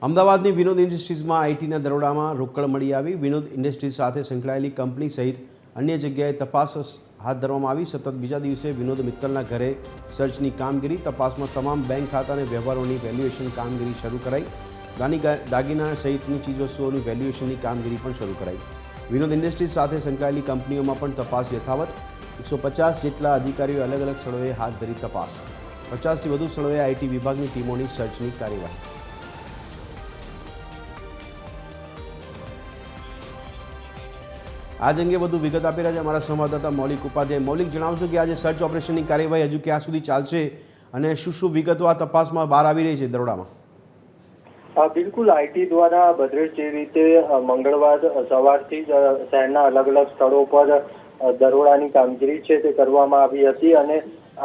અમદાવાદની વિનોદ ઇન્ડસ્ટ્રીઝમાં આઈટીના દરોડામાં રોકડ મળી આવી। વિનોદ ઇન્ડસ્ટ્રીઝ સાથે સંકળાયેલી કંપની સહિત અન્ય જગ્યાએ તપાસ હાથ ધરવામાં આવી। સતત બીજા દિવસે વિનોદ મિત્તલના ઘરે સર્ચની કામગીરી। તપાસમાં તમામ બેંક ખાતા અને વ્યવહારોની વેલ્યુએશન કામગીરી શરૂ કરાઈ। દાગીના સહિતની ચીજવસ્તુઓની વેલ્યુએશનની કામગીરી પણ શરૂ કરાઈ। વિનોદ ઇન્ડસ્ટ્રીઝ સાથે સંકળાયેલી કંપનીઓમાં પણ તપાસ યથાવત। 150 જેટલા અધિકારીઓ અલગ અલગ સ્થળોએ હાથ ધરી તપાસ। 50થી વધુ સ્થળોએ આઈટી વિભાગની ટીમોની સર્ચની કાર્યવાહી। आज अंगे વધુ વિગત આપી રહ્યા છે અમારા સંવાદદાતા મૌલિક ઉપાધ્યાય। મૌલિક, જણાવશો કે આજે સર્ચ ઓપરેશનની કાર્યવાહી હજુ ક્યાં સુધી ચાલશે અને શું શું વિગતો આ તપાસમાં બહાર આવી રહી છે દરોડામાં? બિલકુલ, આઈટી દ્વારા ભદ્રેશ જે રીતે મંગળવાર સવારથી જ શહેરના અલગ અલગ સ્થળો પર દરોડાની કામગીરી છે તે કરવામાં આવી હતી અને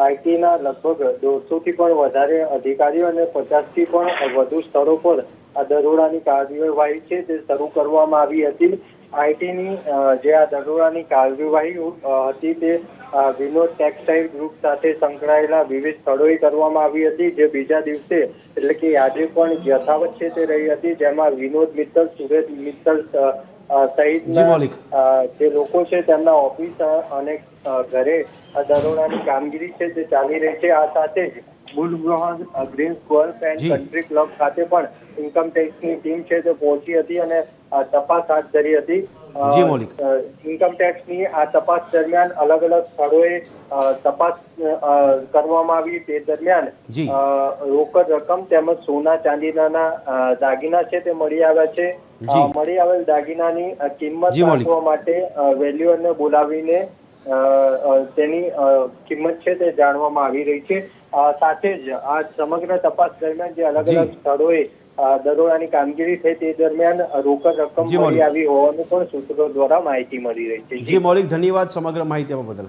આઈટીના લગભગ 150થી પણ વધારે અધિકારીઓ અને 50થી પણ વધુ સ્થળો પર આ દરોડાની કાર્યવાહી છે તે શરૂ કરવામાં આવી હતી। આઈટીની જે આ દરોડાની કાર્યવાહી હતી તે વિનોદ ટેક્સટાઇલ ગ્રુપ સાથે સંકળાયેલા વિવિધ સ્થળોએ કરવામાં આવી હતી, જે બીજા દિવસે એટલે કે આજે પણ યથાવત છે તે રહી હતી, જેમાં વિનોદ મિત્તલ, સુરેશ મિત્તલ સહિતના જે લોકો છે તેમના ઓફિસ અને ઘરે આ દરોડાની કામગીરી છે તે ચાલી રહી છે। આ સાથે જ બુલબ્રહન greens golf and country club ખાતે પણ ઇન્કમ ટેક્સની ટીમ છે તે પહોંચી હતી અને તપાસ હાથ ધરી હતી। ઇન્કમ ટેક્સની આ તપાસ દરમિયાન અલગ અલગ સ્થળોએ તપાસ કરવામાં આવી। તે દરમિયાન રોકડ રકમ તેમજ સોના ચાંદીના દાગીના છે તે મળી આવ્યા છે। મળી આવેલ દાગીનાની કિંમત જાણવા માટે વેલ્યુઅરને બોલાવીને તેની કિંમત છે તે જાણવામાં આવી રહી છે। સાથે જ આ સમગ્ર તપાસ દરમિયાન જે અલગ અલગ સ્થળોએ દરોડાની કામગીરી થઈ તે દરમિયાન રોકડ રકમ મળી આવી હોવાનું પણ સૂત્રો દ્વારા માહિતી મળી રહી છે। જી મૌલિક, ધન્યવાદ સમગ્ર માહિતી આપવા બદલ।